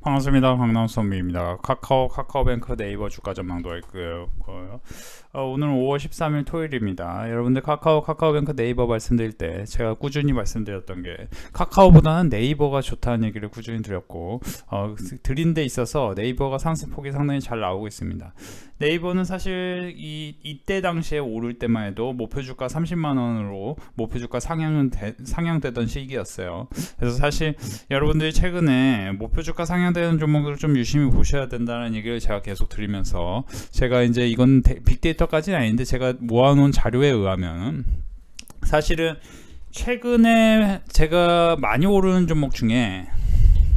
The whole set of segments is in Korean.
반갑습니다. 강남선미입니다. 카카오뱅크 네이버 주가 전망도 할 거예요. 오늘 5월 13일 토요일입니다. 여러분들 카카오뱅크 네이버 말씀드릴 때 제가 꾸준히 말씀드렸던 게 카카오보다는 네이버가 좋다는 얘기를 꾸준히 드렸고 드린 데 있어서 네이버가 상승폭이 상당히 잘 나오고 있습니다. 네이버는 사실 이때 당시에 오를 때만 해도 목표주가 30만원으로 목표주가 상향되던 시기였어요. 그래서 사실 여러분들이 최근에 목표주가 상향되는 종목을 좀 유심히 보셔야 된다는 얘기를 제가 계속 드리면서, 제가 이제 이건 빅데이터까지는 아닌데 제가 모아놓은 자료에 의하면 사실은 최근에 제가 많이 오르는 종목 중에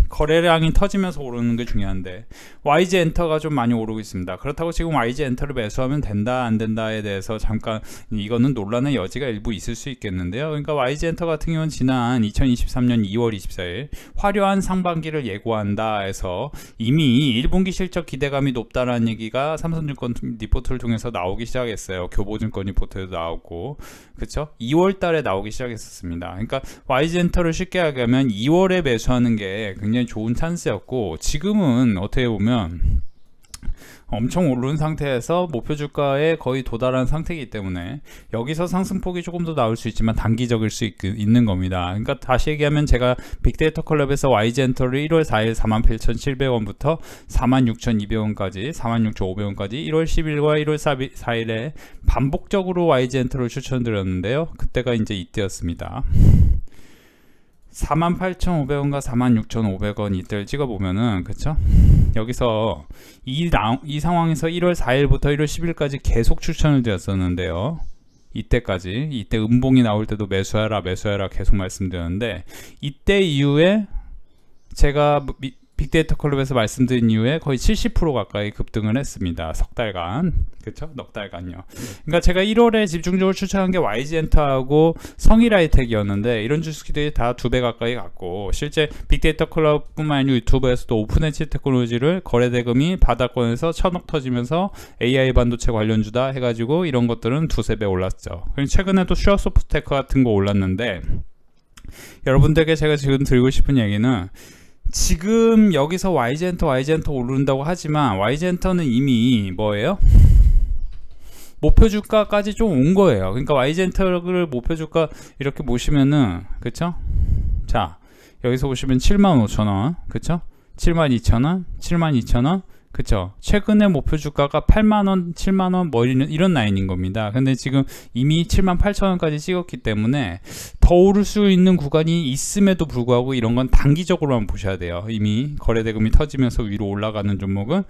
거래량이 터지면서 오르는 게 중요한데 YG엔터가 좀 많이 오르고 있습니다. 그렇다고 지금 YG엔터를 매수하면 된다 안 된다에 대해서 잠깐 이거는 논란의 여지가 일부 있을 수 있겠는데요. 그러니까 YG엔터 같은 경우는 지난 2023년 2월 24일 화려한 상반기를 예고한다 해서 이미 1분기 실적 기대감이 높다라는 얘기가 삼성증권 리포트를 통해서 나오기 시작했어요. 교보증권 리포트에도 나오고, 그쵸? 2월 달에 나오기 시작했었습니다. 그러니까 YG엔터를 쉽게 하면 2월에 매수하는 게 굉장히 좋은 찬스였고, 지금은 어떻게 보면 엄청 오른 상태에서 목표 주가에 거의 도달한 상태이기 때문에 여기서 상승폭이 조금 더 나올 수 있지만 단기적일 수 있는 겁니다. 그러니까 다시 얘기하면 제가 빅데이터 클럽에서 YG엔터를 1월 4일 48,700원부터 46,200원까지 46,500원까지 1월 10일과 1월 4일에 반복적으로 YG엔터를 추천드렸는데요. 그때가 이제 이때였습니다. 48,500원과 46,500원 이때를 찍어보면은, 그쵸? 여기서 이 상황에서 1월 4일부터 1월 10일까지 계속 추천을 드렸었는데요. 이때 음봉이 나올 때도 매수해라 계속 말씀드렸는데, 이때 이후에 제가 빅데이터 클럽에서 말씀드린 이후에 거의 70% 가까이 급등을 했습니다. 석 달간, 그쵸? 넉 달간요. 그러니까 제가 1월에 집중적으로 추천한 게 YG엔터하고 성일하이텍이었는데, 이런 주식들이 다 2배 가까이 갔고, 실제 빅데이터 클럽뿐만 아니라 유튜브에서도 오픈엣지 테크놀로지를 거래대금이 바닥권에서 1,000억 터지면서 AI 반도체 관련주다 해가지고 이런 것들은 2~3배 올랐죠. 최근에도 슈어소프트테크 같은 거 올랐는데, 여러분들에게 제가 지금 드리고 싶은 얘기는, 지금 여기서 YG엔터 오른다고 하지만 YG엔터는 이미 뭐예요? 목표주가까지 좀 온 거예요. 그러니까 YG엔터를 목표주가 이렇게 보시면은, 그쵸? 자, 여기서 보시면 75,000원, 그쵸? 72,000원, 72,000원, 그쵸? 최근에 목표 주가가 8만원, 7만원 뭐 이런 라인인 겁니다. 근데 지금 이미 78,000원까지 찍었기 때문에 더 오를 수 있는 구간이 있음에도 불구하고 이런 건 단기적으로만 보셔야 돼요. 이미 거래대금이 터지면서 위로 올라가는 종목은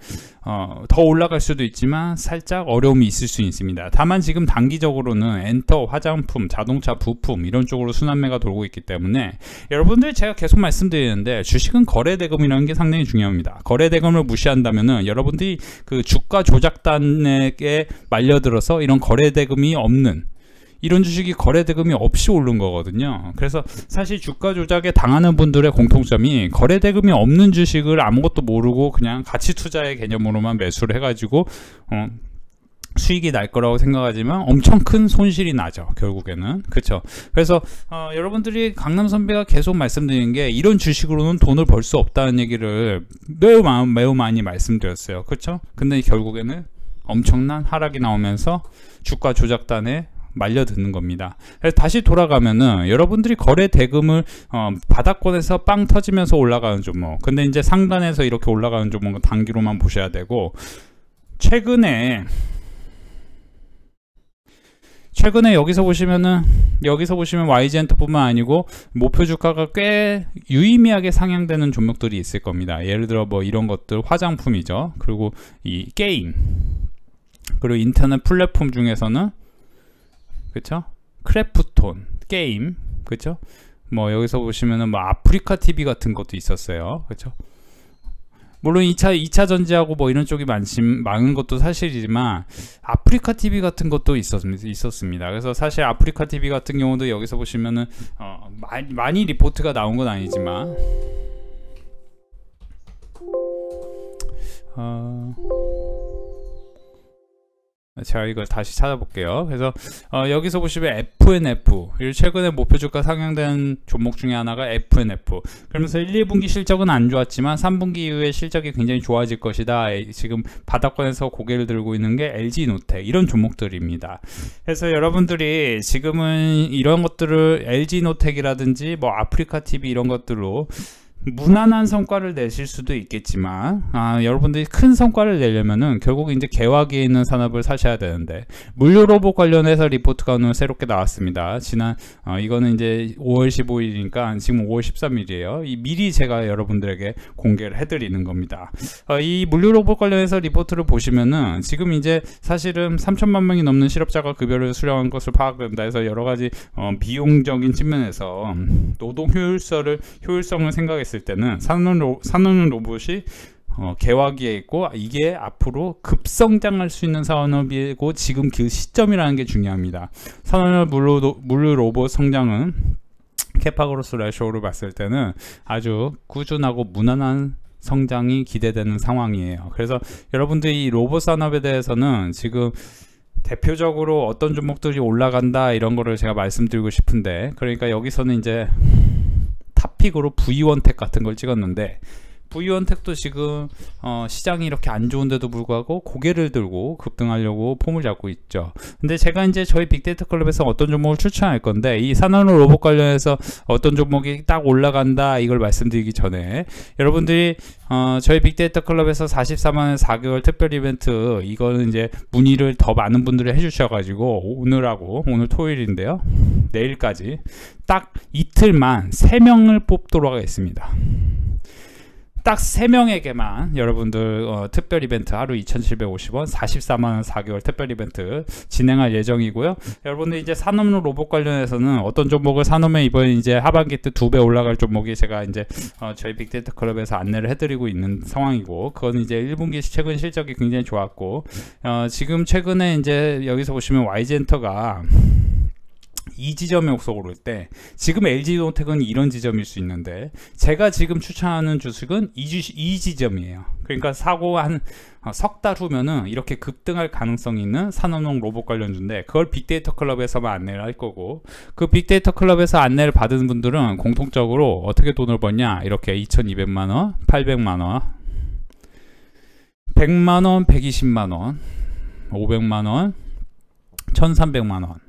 더 올라갈 수도 있지만 살짝 어려움이 있을 수 있습니다. 다만 지금 단기적으로는 엔터, 화장품, 자동차, 부품 이런 쪽으로 순환매가 돌고 있기 때문에, 여러분들 제가 계속 말씀드리는데 주식은 거래대금이라는 게 상당히 중요합니다. 거래대금을 무시한다면은 여러분들이 그 주가 조작단에게 말려들어서 이런 거래대금이 없는 이런 주식이 거래대금이 없이 오른 거거든요. 그래서 사실 주가 조작에 당하는 분들의 공통점이 거래대금이 없는 주식을 아무것도 모르고 그냥 가치 투자의 개념으로만 매수를 해가지고 수익이 날 거라고 생각하지만 엄청 큰 손실이 나죠, 결국에는. 그쵸? 그래서 여러분들이 강남선배가 계속 말씀드리는 게, 이런 주식으로는 돈을 벌 수 없다는 얘기를 매우 많이 말씀드렸어요. 그쵸? 근데 결국에는 엄청난 하락이 나오면서 주가 조작단에 말려드는 겁니다. 그래서 다시 돌아가면은 여러분들이 거래 대금을 바닥권에서 빵 터지면서 올라가는 종목, 근데 이제 상단에서 이렇게 올라가는 종목은 단기로만 보셔야 되고, 최근에 여기서 보시면 YG엔터뿐만 아니고 목표 주가가 꽤 유의미하게 상향되는 종목들이 있을 겁니다. 예를 들어 뭐 이런 것들, 화장품이죠. 그리고 이 게임, 그리고 인터넷 플랫폼 중에서는, 그쵸? 크래프톤 게임, 그쵸? 뭐 여기서 보시면은 뭐 아프리카 TV 같은 것도 있었어요. 그쵸? 물론 2차 전지하고 뭐 이런 쪽이 많은 것도 사실이지만 아프리카 TV 같은 것도 있었습니다. 그래서 사실 아프리카 TV 같은 경우도 여기서 보시면은 많이 리포트가 나온 건 아니지만 제가 이걸 다시 찾아볼게요. 그래서 여기서 보시면 FNF, 최근에 목표주가 상향된 종목 중에 하나가 FNF. 그러면서 1, 2분기 실적은 안 좋았지만 3분기 이후에 실적이 굉장히 좋아질 것이다. 지금 바닥권에서 고개를 들고 있는 게 LG노텍, 이런 종목들입니다. 그래서 여러분들이 지금은 이런 것들을 LG노텍이라든지 뭐 아프리카TV 이런 것들로 무난한 성과를 내실 수도 있겠지만, 여러분들이 큰 성과를 내려면은 결국 이제 개화기에 있는 산업을 사셔야 되는데, 물류 로봇 관련해서 리포트가 오늘 새롭게 나왔습니다. 이거는 이제 5월 15일이니까 지금 5월 13일이에요. 미리 제가 여러분들에게 공개를 해드리는 겁니다. 이 물류 로봇 관련해서 리포트를 보시면은 지금 이제 사실은 3천만 명이 넘는 실업자가 급여를 수령한 것을 파악된다 해서 여러 가지 비용적인 측면에서 노동 효율성을 생각했을 때는 산업 로봇이 개화기에 있고, 이게 앞으로 급성장할 수 있는 산업이고 지금 그 시점이라는 게 중요합니다. 산업 물류 로봇 성장은 캐파그로스 레쇼를 봤을 때는 아주 꾸준하고 무난한 성장이 기대되는 상황이에요. 그래서 여러분들이 이 로봇 산업에 대해서는 지금 대표적으로 어떤 종목들이 올라간다 이런 거를 제가 말씀드리고 싶은데, 그러니까 여기서는 이제 탑픽으로 V1텍 같은 걸 찍었는데, V1텍도 지금 시장이 이렇게 안 좋은데도 불구하고 고개를 들고 급등하려고 폼을 잡고 있죠. 근데 제가 이제 저희 빅데이터 클럽에서 어떤 종목을 추천할 건데, 이 산업 로봇 관련해서 어떤 종목이 딱 올라간다 이걸 말씀드리기 전에, 여러분들이 저희 빅데이터 클럽에서 44만원 4개월 특별 이벤트, 이거는 이제 문의를 더 많은 분들이 해주셔가지고 오늘 토요일인데요, 내일까지 딱 이틀만 3명을 뽑도록 하겠습니다. 딱 3명에게만 여러분들 특별 이벤트 하루 2,750원 44만원 4개월 특별 이벤트 진행할 예정이고요. 여러분들 이제 산업 로봇 관련해서는 어떤 종목을 산업에 이번에 이제 하반기 때 2배 올라갈 종목이 제가 이제 저희 빅데이터 클럽에서 안내를 해드리고 있는 상황이고, 그건 이제 1분기 최근 실적이 굉장히 좋았고, 지금 최근에 이제 여기서 보시면 YG엔터가 이 지점에 속을 때, 지금 LG노텍은 이런 지점일 수 있는데 제가 지금 추천하는 주식은 이 지점이에요. 그러니까 사고 한 석 달 후면은 이렇게 급등할 가능성이 있는 산업용 로봇 관련주인데, 그걸 빅데이터 클럽에서만 안내를 할 거고, 그 빅데이터 클럽에서 안내를 받은 분들은 공통적으로 어떻게 돈을 버냐, 이렇게 2,200만원, 800만원, 100만원, 120만원, 500만원, 1,300만원.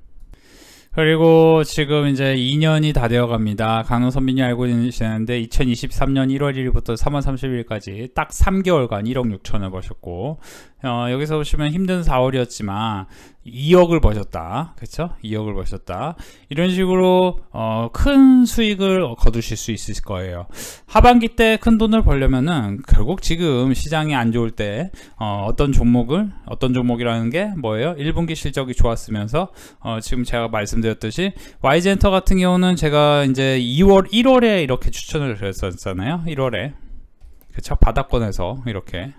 그리고 지금 이제 2년이 다 되어 갑니다. 강원선민이 알고 계시는데 2023년 1월 1일부터 3월 30일까지 딱 3개월간 1억 6천을 버셨고, 여기서 보시면 힘든 4월이었지만 2억을 버셨다. 그쵸? 2억을 버셨다. 이런 식으로 큰 수익을 거두실 수 있을 거예요. 하반기 때 큰 돈을 벌려면은 결국 지금 시장이 안 좋을 때 어떤 종목이라는 게 뭐예요? 1분기 실적이 좋았으면서 지금 제가 말씀드렸듯이 YG엔터 같은 경우는 제가 이제 1월에 이렇게 추천을 드렸었잖아요. 1월에. 그쵸? 바닥권에서 이렇게.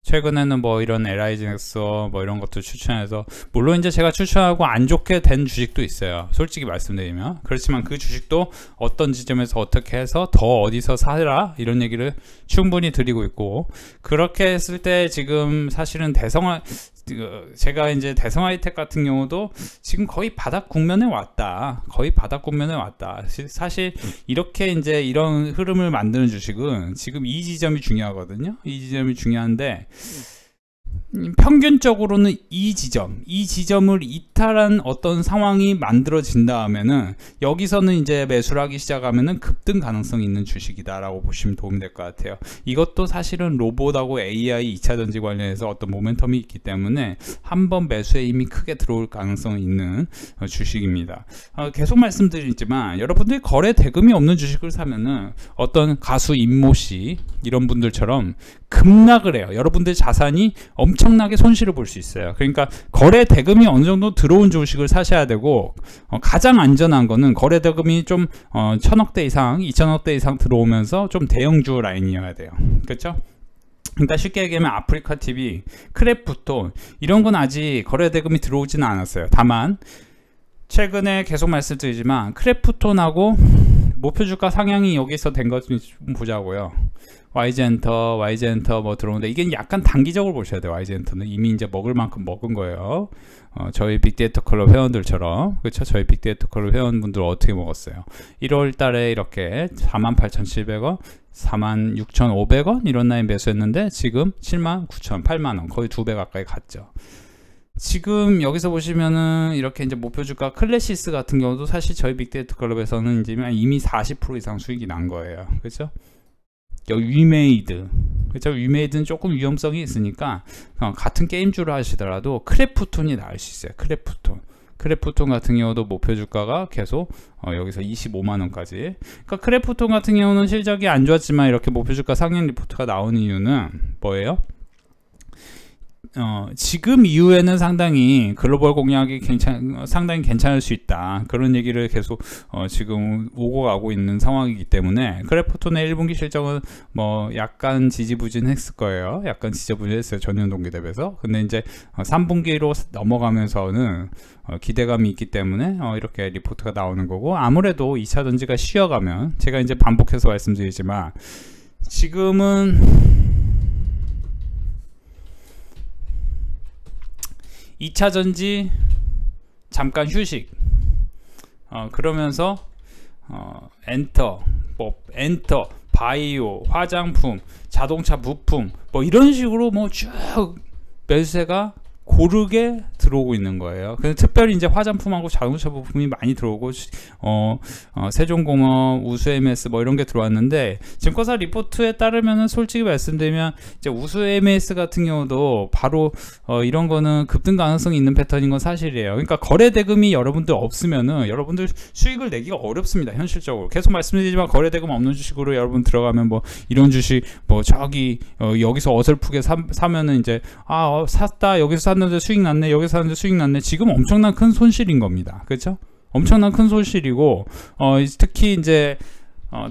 최근에는 뭐 이런 LIG넥서 뭐 이런 것도 추천해서, 물론 이제 제가 추천하고 안 좋게 된 주식도 있어요, 솔직히 말씀드리면. 그렇지만 그 주식도 어떤 지점에서 어떻게 해서 더 어디서 사라 이런 얘기를 충분히 드리고 있고, 그렇게 했을 때 지금 사실은 제가 이제 대성하이텍 같은 경우도 지금 거의 바닥 국면에 왔다. 사실 이렇게 이제 이런 흐름을 만드는 주식은 지금 이 지점이 중요하거든요. 이 지점이 중요한데, 평균적으로는 이 지점을 이탈한 어떤 상황이 만들어진다면은 여기서는 이제 매수를 하기 시작하면은 급등 가능성이 있는 주식이다 라고 보시면 도움이 될 것 같아요. 이것도 사실은 로봇하고 AI 2차전지 관련해서 어떤 모멘텀이 있기 때문에 한번 매수에 이미 크게 들어올 가능성이 있는 주식입니다. 계속 말씀드리지만 여러분들이 거래 대금이 없는 주식을 사면은 어떤 가수 임모씨 이런 분들처럼 급락을 해요. 여러분들 자산이 엄청나게 손실을 볼 수 있어요. 그러니까 거래 대금이 어느 정도 들어온 주식을 사셔야 되고, 가장 안전한 거는 거래 대금이 좀 1,000억대 이상, 2,000억대 이상 들어오면서 좀 대형주 라인이어야 돼요. 그렇죠? 그러니까 쉽게 얘기하면 아프리카TV, 크래프톤 이런 건 아직 거래 대금이 들어오지는 않았어요. 다만 최근에 계속 말씀드리지만 크래프톤하고 목표 주가 상향이 여기서 된 것 좀 보자고요. YG 엔터 뭐 들어오는데 이게 약간 단기적으로 보셔야 돼요. YG 엔터는 이미 이제 먹을 만큼 먹은 거예요. 저희 빅데이터 클럽 회원들처럼, 그렇죠? 저희 빅데이터 클럽 회원분들 어떻게 먹었어요? 1월 달에 이렇게 48,700원, 46,500원 이런 라인 매수했는데 지금 79,000, 8만원, 거의 2배 가까이 갔죠. 지금 여기서 보시면은 이렇게 이제 목표 주가 클래시스 같은 경우도 사실 저희 빅데이터 클럽에서는 이미 40% 이상 수익이 난 거예요. 그렇죠? 여기 위메이드, 그렇죠? 위메이드는 조금 위험성이 있으니까 같은 게임주를 하시더라도 크래프톤이 나을 수 있어요. 크래프톤 같은 경우도 목표 주가가 계속 여기서 25만원까지. 그러니까 크래프톤 같은 경우는 실적이 안 좋았지만 이렇게 목표 주가 상향 리포트가 나오는 이유는 뭐예요? 지금 이후에는 상당히 글로벌 공략이 상당히 괜찮을 수 있다, 그런 얘기를 계속 지금 오고 가고 있는 상황이기 때문에 크래프톤의 1분기 실적은 뭐 약간 지지부진했을 거예요. 약간 지지부진했어요, 전년 동기 대비해서. 근데 이제 3분기로 넘어가면서는 기대감이 있기 때문에 이렇게 리포트가 나오는 거고, 아무래도 2차 전지가 쉬어가면, 제가 이제 반복해서 말씀드리지만 지금은 2차 전지 잠깐 휴식, 그러면서 엔터, 바이오, 화장품, 자동차 부품 뭐 이런 식으로 뭐 쭉 매수세가 고르게 들어오고 있는 거예요. 그래서 특별히 이제 화장품하고 자동차 부품이 많이 들어오고, 세종공업, 우수 MS 뭐 이런 게 들어왔는데, 증권사 리포트에 따르면은 솔직히 말씀드리면 이제 우수 MS 같은 경우도 바로 이런 거는 급등 가능성이 있는 패턴인 건 사실이에요. 그러니까 거래 대금이 여러분들 없으면은 여러분들 수익을 내기가 어렵습니다. 현실적으로 계속 말씀드리지만 거래 대금 없는 주식으로 여러분 들어가면 뭐 이런 주식 뭐 저기 여기서 어설프게 사면은 이제 샀다, 여기서 샀는데 수익 났네, 여기서 샀는데 수익 났네. 지금 엄청난 큰 손실인 겁니다. 그렇죠? 엄청난 큰 손실이고, 특히 이제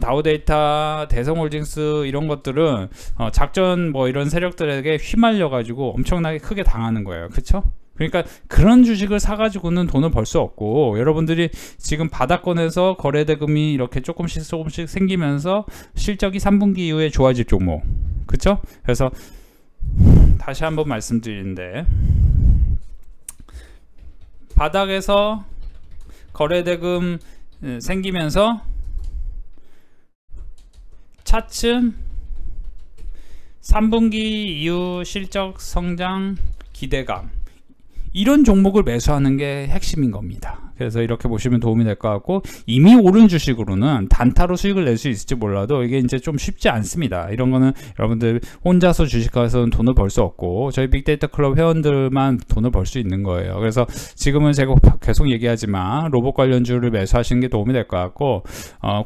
다우데이터, 대성홀딩스 이런 것들은 작전 뭐 이런 세력들에게 휘말려 가지고 엄청나게 크게 당하는 거예요. 그렇죠? 그러니까 그런 주식을 사가지고는 돈을 벌 수 없고, 여러분들이 지금 바닥권에서 거래대금이 이렇게 조금씩 생기면서 실적이 3분기 이후에 좋아질 종목, 그쵸? 그래서 다시 한번 말씀드리는데, 바닥에서 거래대금 생기면서 차츰 3분기 이후 실적 성장 기대감, 이런 종목을 매수하는 게 핵심인 겁니다. 그래서 이렇게 보시면 도움이 될 것 같고, 이미 오른 주식으로는 단타로 수익을 낼 수 있을지 몰라도 이게 이제 좀 쉽지 않습니다. 이런 거는 여러분들 혼자서 주식가에서는 돈을 벌 수 없고, 저희 빅데이터 클럽 회원들만 돈을 벌 수 있는 거예요. 그래서 지금은 제가 계속 얘기하지만 로봇 관련주를 매수하시는 게 도움이 될 것 같고,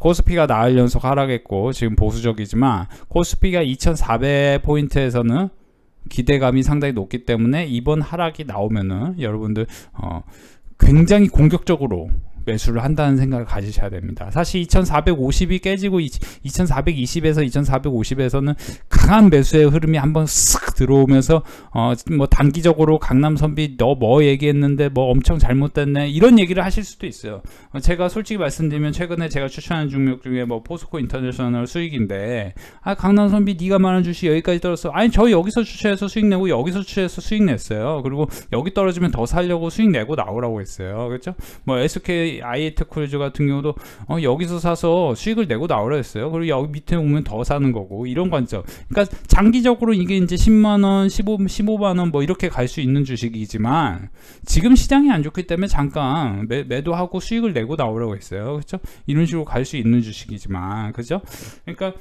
코스피가 나흘 연속 하락했고 지금 보수적이지만 코스피가 2400포인트에서는 기대감이 상당히 높기 때문에 이번 하락이 나오면은 여러분들 굉장히 공격적으로 매수를 한다는 생각을 가지셔야 됩니다. 사실 2450이 깨지고 2420에서 2450에서는 강한 매수의 흐름이 한번 쓱 들어오면서 뭐 단기적으로 강남선비 너 뭐 얘기했는데 뭐 엄청 잘못됐네, 이런 얘기를 하실 수도 있어요. 제가 솔직히 말씀드리면 최근에 제가 추천한 종목 중에 뭐 포스코 인터내셔널 수익인데, 강남선비 네가 말한 주식 여기까지 떨었어. 아니 저 여기서 추천해서 수익 내고 여기서 추천해서 수익 냈어요. 그리고 여기 떨어지면 더 살려고 수익 내고 나오라고 했어요. 그렇죠? 뭐 SK IA테크루즈 같은 경우도 여기서 사서 수익을 내고 나오라 했어요. 그리고 여기 밑에 오면 더 사는 거고, 이런 관점. 그러니까 장기적으로 이게 이제 10만원, 15만원 뭐 이렇게 갈 수 있는 주식이지만 지금 시장이 안 좋기 때문에 잠깐 매도하고 수익을 내고 나오라고 했어요. 그렇죠? 이런 식으로 갈 수 있는 주식이지만, 그렇죠? 그러니까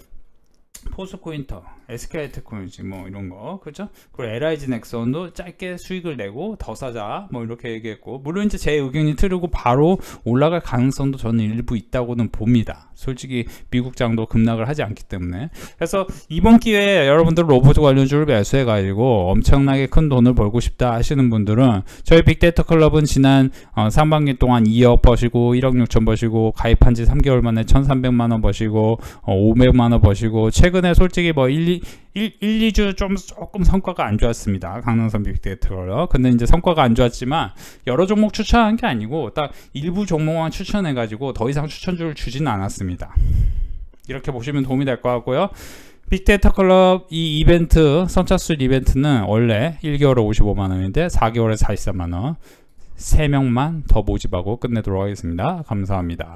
포스코 인터, SK 테크놀로지 뭐 이런 거, 그렇죠? 그리고 LIG 넥슨도 짧게 수익을 내고 더 사자 뭐 이렇게 얘기했고, 물론 이제 제 의견이 틀리고 바로 올라갈 가능성도 저는 일부 있다고는 봅니다. 솔직히 미국장도 급락을 하지 않기 때문에. 그래서 이번 기회에 여러분들 로봇 관련주를 매수해 가지고 엄청나게 큰 돈을 벌고 싶다 하시는 분들은 저희 빅데이터 클럽은 지난 상반기 동안 2억 버시고 1억 6천 버시고, 가입한 지 3개월 만에 1300만원 버시고 500만원 버시고, 최근에 솔직히 뭐 2주 조금 성과가 안 좋았습니다. 강남선 빅데이터로. 근데 이제 성과가 안 좋았지만 여러 종목 추천한 게 아니고 딱 일부 종목만 추천해 가지고 더 이상 추천주를 주지는 않았습니다. 이렇게 보시면 도움이 될 것 같고요. 빅데이터 클럽 이 이벤트, 선착순 이벤트는 원래 1개월에 55만원인데 4개월에 43만원, 3명만 더 모집하고 끝내도록 하겠습니다. 감사합니다.